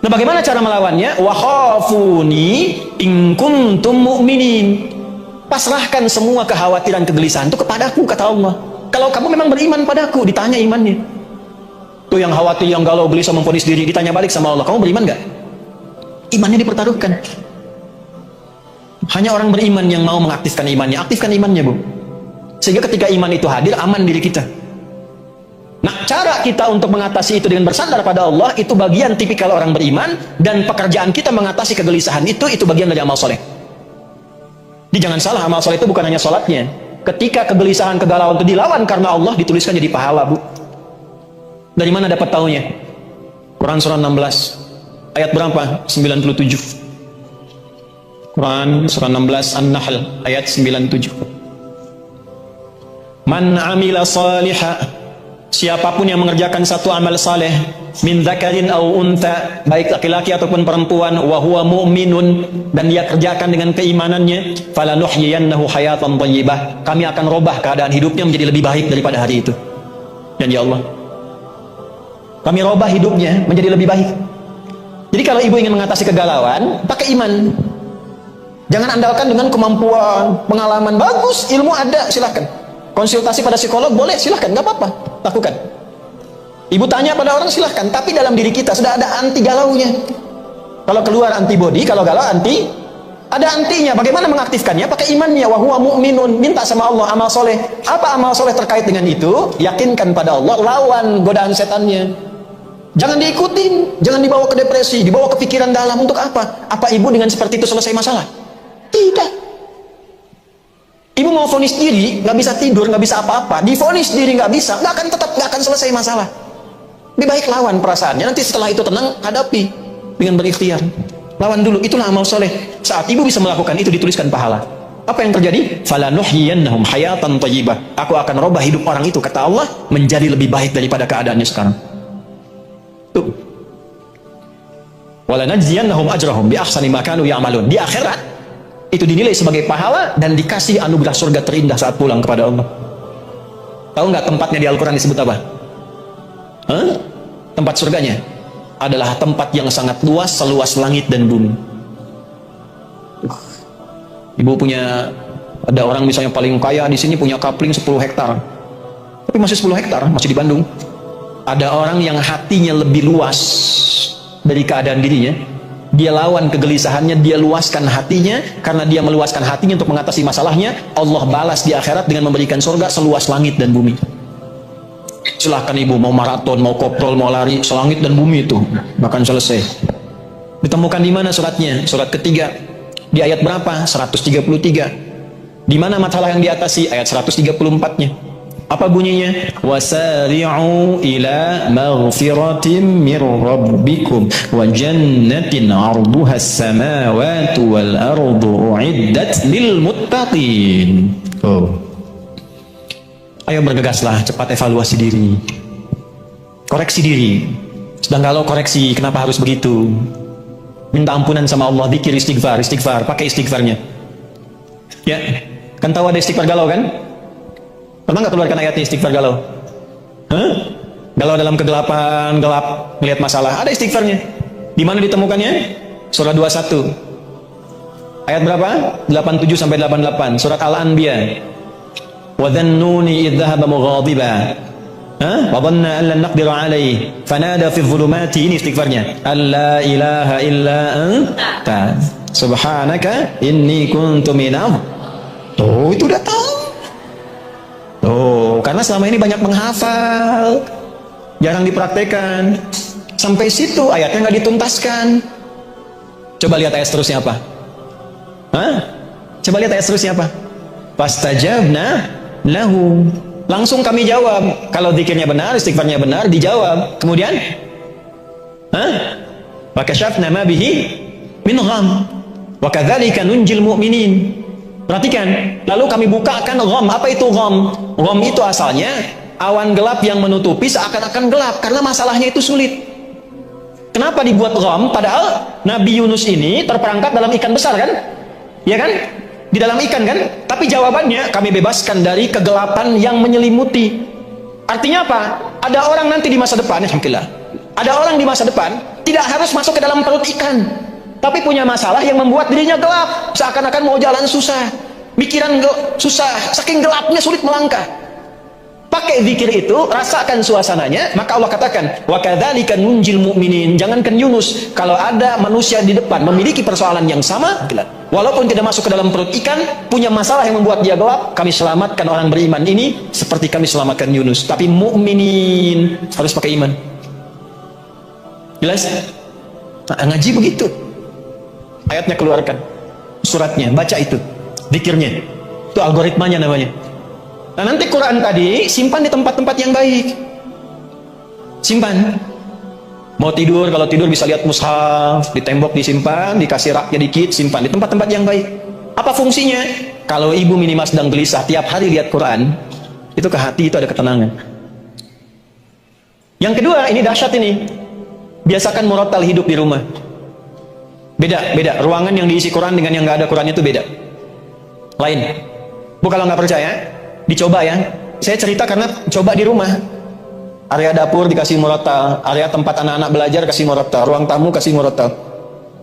Nah, bagaimana cara melawannya? Wa khafuni in kuntum mu'minin. Pasrahkan semua kekhawatiran, kegelisahan itu kepadaku, kata Allah. Kalau kamu memang beriman padaku, ditanya imannya. Tuh yang khawatir, yang galau, gelisah, memvonis diri, ditanya balik sama Allah, kamu beriman gak? Imannya dipertaruhkan. Hanya orang beriman yang mau mengaktifkan imannya. Aktifkan imannya, Bu. Sehingga ketika iman itu hadir, aman diri kita. Nah, cara kita untuk mengatasi itu dengan bersandar pada Allah, itu bagian tipikal orang beriman. Dan pekerjaan kita mengatasi kegelisahan itu bagian dari amal soleh. Jadi jangan salah, amal soleh itu bukan hanya sholatnya. Ketika kegelisahan, kegalauan itu dilawan karena Allah, dituliskan jadi pahala, Bu. Dari mana dapat taunya? Quran surah 16 ayat berapa? 97. Quran surah 16 An-Nahl ayat 97. Man amila salihah, siapapun yang mengerjakan satu amal saleh, min dzakarin au untha, baik laki-laki ataupun perempuan, wa huwa mu'minun, dan dia kerjakan dengan keimanannya, falanuhyiyannahu hayatan thayyibah, kami akan robah keadaan hidupnya menjadi lebih baik daripada hari itu. Dan ya Allah, kami robah hidupnya menjadi lebih baik. Jadi kalau ibu ingin mengatasi kegalauan, pakai iman. Jangan andalkan dengan kemampuan, pengalaman. Bagus, ilmu ada, silahkan. Konsultasi pada psikolog boleh, silahkan, nggak apa-apa, lakukan. Ibu tanya pada orang, silahkan. Tapi dalam diri kita sudah ada anti galaunya. Kalau keluar antibody, kalau galau anti, ada antinya. Bagaimana mengaktifkannya? Pakai imannya. Wa huwa mu'minun, minta sama Allah amal soleh. Apa amal soleh terkait dengan itu? Yakinkan pada Allah, lawan godaan setannya. Jangan diikutin, jangan dibawa ke depresi, dibawa ke pikiran dalam. Untuk apa? Apa ibu dengan seperti itu selesai masalah? Tidak. Ibu mau vonis diri, nggak bisa tidur, nggak bisa apa-apa. Divonis diri nggak bisa, nggak akan selesai masalah. Lebih baik lawan perasaannya. Nanti setelah itu tenang, hadapi dengan berikhtiar. Lawan dulu, itulah amal soleh. Saat ibu bisa melakukan itu, dituliskan pahala. Apa yang terjadi? Falanuhyiyannahum hayatan thayyibah. Aku akan robah hidup orang itu, kata Allah, menjadi lebih baik daripada keadaannya sekarang. Tuh. Walanajziyannahum ajrahum bi ahsani ma kanu ya'malun. Di akhirat itu dinilai sebagai pahala dan dikasih anugerah surga terindah saat pulang kepada Allah. Tahu nggak tempatnya di Al-Quran disebut apa? Tempat surganya adalah tempat yang sangat luas, seluas langit dan bumi. Ibu punya, ada orang misalnya paling kaya di sini punya kapling 10 hektar, tapi masih 10 hektar, masih di Bandung. Ada orang yang hatinya lebih luas dari keadaan dirinya. Dia lawan kegelisahannya, dia luaskan hatinya. Karena dia meluaskan hatinya untuk mengatasi masalahnya, Allah balas di akhirat dengan memberikan surga seluas langit dan bumi. Silahkan ibu, mau maraton, mau koprol, mau lari, selangit dan bumi itu bahkan selesai. Ditemukan di mana suratnya? Surat ketiga, di ayat berapa? 133. Di mana masalah yang diatasi? Ayat 134-nya. Apa bunyinya? Wasari'u ila maghfiratin mir rabbikum wa jannatin 'arduha as-samawati wal ardu u'iddat lil muttaqin. Ayo bergegaslah, cepat evaluasi diri. Koreksi diri. Sedang galau, koreksi, kenapa harus begitu? Minta ampunan sama Allah, zikir, istighfar, pakai istighfarnya. Ya, kan tahu ada istighfar galau kan? Pernah nggak keluarkan ayatnya istighfar galau? Galau dalam kegelapan, gelap, melihat masalah, ada istighfarnya. Di mana ditemukannya? Surah 21. Ayat berapa? 87 sampai 88. Surat Al-Anbiya. Wa dhannuni idh dhahaba mughadiba. Wa dhanna an lan naqdir alaihi fanada fi dhulumati, ini istighfarnya, alla ilaha illa anta subhanaka inni kuntu minadh. Tuh, itu udah tahu. Tuh, karena selama ini banyak menghafal, jarang dipraktekkan. Sampai situ ayatnya nggak dituntaskan. Coba lihat ayat seterusnya apa? Hah? Coba lihat ayat seterusnya apa? Fastajabna lahu. Langsung kami jawab. Kalau zikirnya benar, istighfarnya benar, dijawab. Kemudian, wa kashafna ma bihi min gham. Wa kadzalika nunjil mu'minin. Perhatikan, lalu kami bukakan gham. Apa itu gham? Gham itu asalnya awan gelap yang menutupi seakan-akan gelap karena masalahnya itu sulit. Kenapa dibuat gham? Padahal Nabi Yunus ini terperangkap dalam ikan besar kan? Ya kan? Di dalam ikan kan? Tapi jawabannya kami bebaskan dari kegelapan yang menyelimuti. Artinya apa? Ada orang nanti di masa depan, alhamdulillah. Ada orang di masa depan tidak harus masuk ke dalam perut ikan, tapi punya masalah yang membuat dirinya gelap, seakan-akan mau jalan susah, pikiran susah, saking gelapnya sulit melangkah. Pakai zikir itu, rasakan suasananya, maka Allah katakan, wa kadzalika nunjil mu'minin. Jangankan Yunus, kalau ada manusia di depan memiliki persoalan yang sama, walaupun tidak masuk ke dalam perut ikan, punya masalah yang membuat dia gelap, kami selamatkan orang beriman ini seperti kami selamatkan Yunus. Tapi mu'minin harus pakai iman. Jelas? Nah, ngaji begitu. Ayatnya keluarkan, suratnya, baca itu, zikirnya. Itu algoritmanya namanya. Nah, nanti Quran tadi simpan di tempat-tempat yang baik. Simpan. Mau tidur, kalau tidur bisa lihat mushaf, di tembok disimpan, dikasih raknya dikit, simpan di tempat-tempat yang baik. Apa fungsinya? Kalau ibu minimal sedang gelisah, tiap hari lihat Quran, itu ke hati itu ada ketenangan. Yang kedua, ini dahsyat ini. Biasakan murattal hidup di rumah. Beda. Ruangan yang diisi Quran dengan yang nggak ada Quran itu beda. Lain. Bu, kalau nggak percaya, dicoba ya. Saya cerita karena coba di rumah. Area dapur dikasih murattal, area tempat anak-anak belajar kasih murattal, ruang tamu kasih murattal,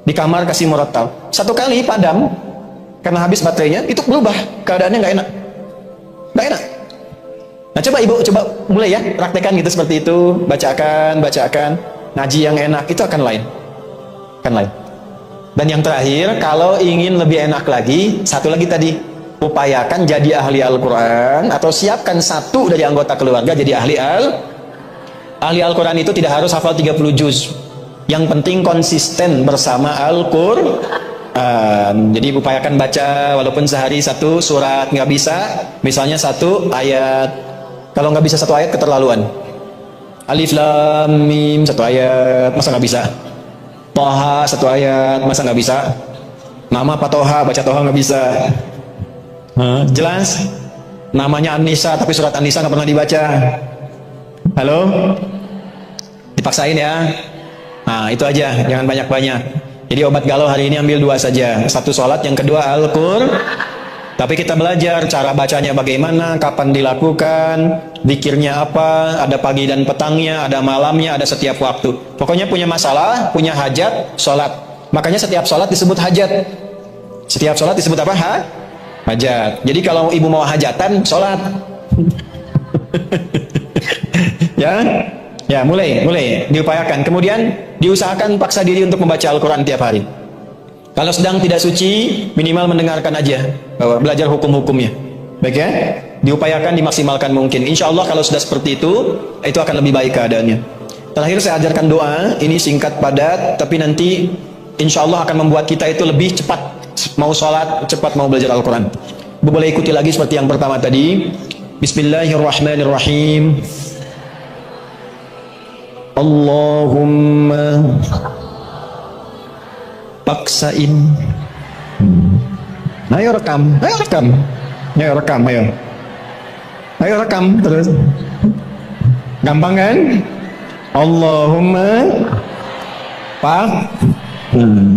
di kamar kasih murattal. Satu kali padam karena habis baterainya, itu berubah keadaannya, nggak enak. Nggak enak. Nah, coba ibu mulai ya, praktekan gitu seperti itu, bacakan, ngaji yang enak itu akan lain. Dan yang terakhir, kalau ingin lebih enak lagi, satu lagi tadi, upayakan jadi ahli Al-Quran, atau siapkan satu dari anggota keluarga jadi ahli Al-Quran. Itu tidak harus hafal 30 juz, yang penting konsisten bersama Al-Quran. Jadi upayakan baca walaupun sehari satu surat. Nggak bisa misalnya satu ayat, kalau nggak bisa satu ayat keterlaluan. Alif Lam Mim satu ayat, masa nggak bisa? Toha satu ayat, masa nggak bisa? Nama Pak Toha, baca Toha nggak bisa. Jelas? Namanya An-Nisa tapi surat An-Nisa nggak pernah dibaca. Halo? Dipaksain ya. Nah, itu aja, jangan banyak-banyak. Jadi obat galau hari ini ambil 2 saja. Satu sholat, yang kedua Al-Qur'an. Tapi kita belajar cara bacanya bagaimana, kapan dilakukan, zikirnya apa, ada pagi dan petangnya, ada malamnya, ada setiap waktu. Pokoknya punya masalah, punya hajat, sholat. Makanya setiap sholat disebut hajat. Setiap sholat disebut apa? Hajat. Jadi kalau ibu mau hajatan, sholat. Ya, mulai diupayakan. Kemudian diusahakan paksa diri untuk membaca Al-Quran tiap hari. Kalau sedang tidak suci, minimal mendengarkan aja, belajar hukum-hukumnya. Baik ya, diupayakan dimaksimalkan mungkin. Insya Allah kalau sudah seperti itu akan lebih baik keadaannya. Terakhir saya ajarkan doa, ini singkat padat, tapi nanti insya Allah akan membuat kita itu lebih cepat mau sholat, cepat mau belajar Al-Quran. Boleh ikuti lagi seperti yang pertama tadi. Bismillahirrahmanirrahim. Allahumma paksain. Ayo rekam terus. Gampang kan? Allahumma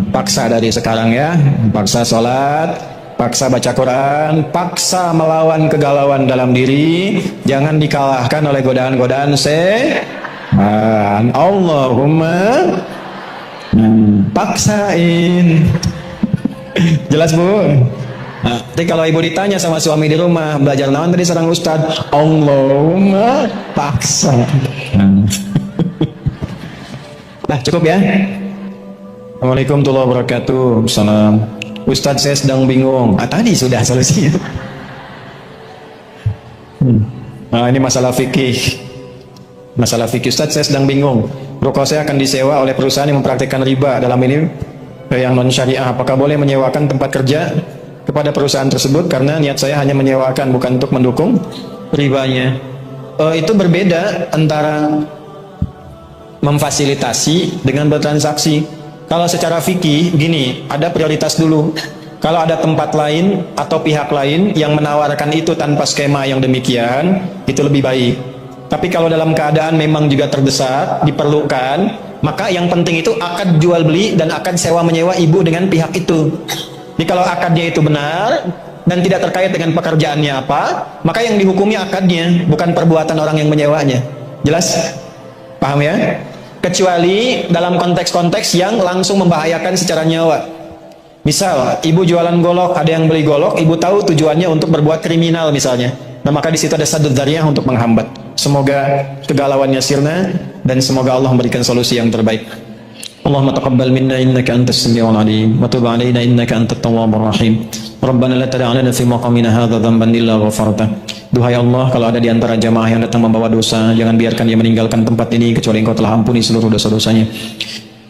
paksa dari sekarang ya, paksa sholat, paksa baca Quran, paksa melawan kegalauan dalam diri, jangan dikalahkan oleh godaan-godaan Allahumma paksain. Jelas Bu? Nah, tapi kalau ibu ditanya sama suami di rumah, belajar naon tadi sareng ustad, Allahumma paksa. Nah, cukup ya. Assalamualaikum warahmatullahi wabarakatuh. Salam. Ustadz, saya sedang bingung. Tadi sudah solusinya. Nah, ini masalah fikih. Masalah fikih. Ustadz, saya sedang bingung. Ruko saya akan disewa oleh perusahaan yang mempraktikkan riba. Dalam ini yang non syariah. Apakah boleh menyewakan tempat kerja kepada perusahaan tersebut? Karena niat saya hanya menyewakan, bukan untuk mendukung ribanya. Itu berbeda antara memfasilitasi dengan bertransaksi. Kalau secara fikih gini, ada prioritas dulu. Kalau ada tempat lain atau pihak lain yang menawarkan itu tanpa skema yang demikian, itu lebih baik. Tapi kalau dalam keadaan memang juga terdesak, diperlukan, maka yang penting itu akad jual beli dan akad sewa menyewa ibu dengan pihak itu. Jadi kalau akadnya itu benar dan tidak terkait dengan pekerjaannya apa, maka yang dihukumi akadnya, bukan perbuatan orang yang menyewanya. Jelas? Paham ya? Kecuali dalam konteks-konteks yang langsung membahayakan secara nyawa. Misal, ibu jualan golok, ada yang beli golok, ibu tahu tujuannya untuk berbuat kriminal misalnya. Nah, maka di situ ada saddud dzariyah untuk menghambat. Semoga kegalauannya sirna dan semoga Allah memberikan solusi yang terbaik. Allahumma taqabbal minna innaka antas samiul alim wa tub alaina innaka antat tawwabur rahim. Rabbana la tad'a lana fi maqamina hadza dhanban illa ghafarta. Duhai Allah, kalau ada di antara jamaah yang datang membawa dosa, jangan biarkan dia meninggalkan tempat ini kecuali Engkau telah ampuni seluruh dosa-dosanya.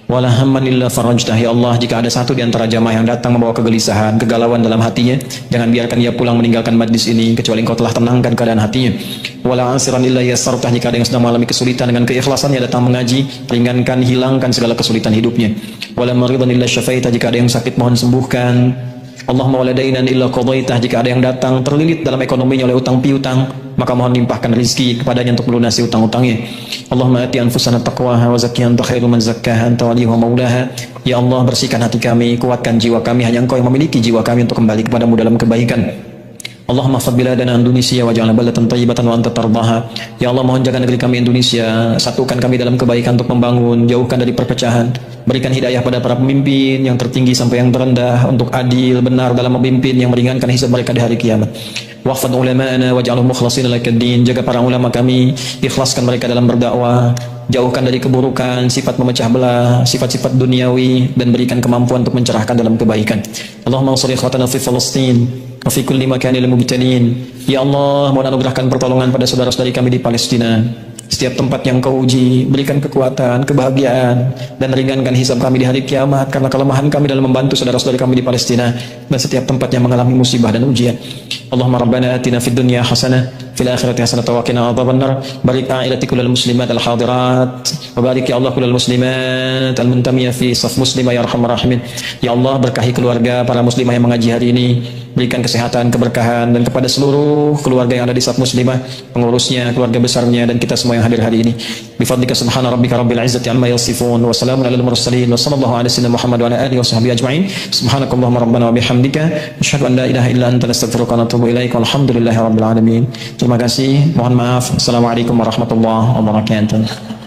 Wala hamman illa farajtah. Ya Allah, jika ada satu di antara jamaah yang datang membawa kegelisahan, kegalauan dalam hatinya, jangan biarkan dia pulang meninggalkan majlis ini kecuali Engkau telah tenangkan keadaan hatinya. Wala ansiran illa yassartah. Jika ada yang sedang mengalami kesulitan, dengan keikhlasannya datang mengaji, ringankan, hilangkan segala kesulitan hidupnya. Wala maridan illa syafaitah. Jika ada yang sakit, mohon sembuhkan. Allahumma wala dainan illa qadaitah. Jika ada yang datang terlilit dalam ekonominya oleh utang piutang, maka mohon limpahkan rizki kepadanya untuk melunasi utang-utangnya. Allahumma ati anfusana taqwaha wa zakkiha anta khairu man zakkaha anta waliyuha maulaha. Ya Allah, bersihkan hati kami, kuatkan jiwa kami, hanya Engkau yang memiliki jiwa kami untuk kembali kepadamu dalam kebaikan. Allahumma fad biladana Indonesia waj'alna balatan thayyibatan wa anta tardaha. Ya Allah, mohon jaga negeri kami Indonesia, satukan kami dalam kebaikan untuk membangun, jauhkan dari perpecahan. Berikan hidayah pada para pemimpin yang tertinggi sampai yang terendah untuk adil, benar dalam memimpin, yang meringankan hisab mereka di hari kiamat. Wahfad ulama'ana waj'alhum mukhlasin lakad-din. Jaga para ulama kami, ikhlaskan mereka dalam berdakwah, jauhkan dari keburukan, sifat memecah belah, sifat-sifat duniawi, dan berikan kemampuan untuk mencerahkan dalam kebaikan. Allahumma ansur ikhwatana fi Palestin wa fi kulli makanil mubtalin. Ya Allah, mohon anugerahkan pertolongan pada saudara-saudari kami di Palestina. Setiap tempat yang Kau uji, berikan kekuatan, kebahagiaan, dan ringankan hisab kami di hari kiamat karena kelemahan kami dalam membantu saudara-saudari kami di Palestina dan setiap tempat yang mengalami musibah dan ujian. Allahumma rabbana atina fid dunya hasanah fil akhirati hasanah wa qina adzabannar. Barik a'ilati kullal muslimat al hadirat wa barik ya Allah kullal muslimat al muntamiyah fi saf muslimah ya arhamar rahimin. Ya Allah, berkahi keluarga para muslimah yang mengaji hari ini, berikan kesehatan, keberkahan, dan kepada seluruh keluarga yang ada di saf muslimah, pengurusnya, keluarga besarnya, dan kita semua yang hadir hari ini. Bifadlika subhana rabbika rabbil izzati amma yasifun wa salamun alal mursalin wa sallallahu ala sayyidina Muhammad wa ala alihi wa sahbihi ajma'in. Subhanakallahumma rabbana wa bihamdika asyhadu an la ilaha illa anta nastaghfiruka wa natubu ilaika. Alhamdulillahi rabbil alamin. Terima kasih. Mohon maaf. Assalamualaikum warahmatullahi wabarakatuh.